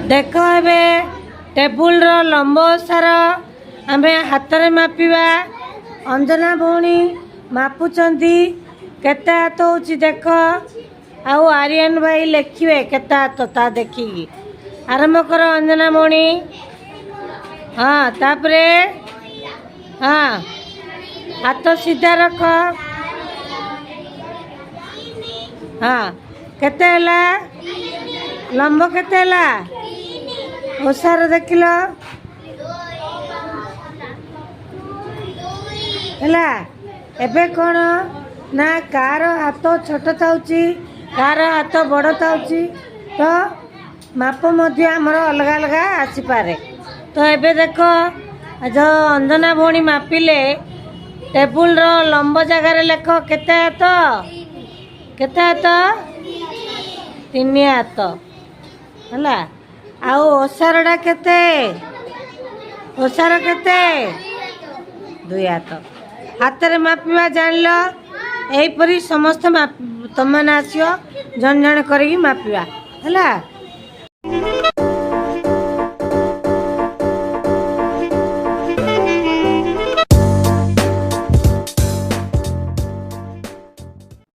देख ए टेबुल लंब ओसार आम हाथ में मापिबा। अंजना भौणी मापुचंदी केते हाथ होची देख। आउ आर्यन भाई लिखिए केते हाथ ता देखिकी आरंभ कर अंजना भौणी। हाँ तापरे हाँ हाथ सीधा रख। हाँ केते हला लंब केते हला ओसार देखिल हला। एबे कौन ना कार हाथ छोट थाउची कार हाथ बड़ थाउची तो माप मध्य आमर अलग अलग आसी पारे। तो एबे देख जो अंजना भौणी मापिले टेबुल रो लंब जगार लेख केते हाथ केते हाथ 3 हाथ हला। आउ ओसारटा केते ओसार केते 2 हाथ। हाथ रे मापिबा जान लो एहीपरी समस्त तुम मैंने आसियो जन जन करी मापिबा हला।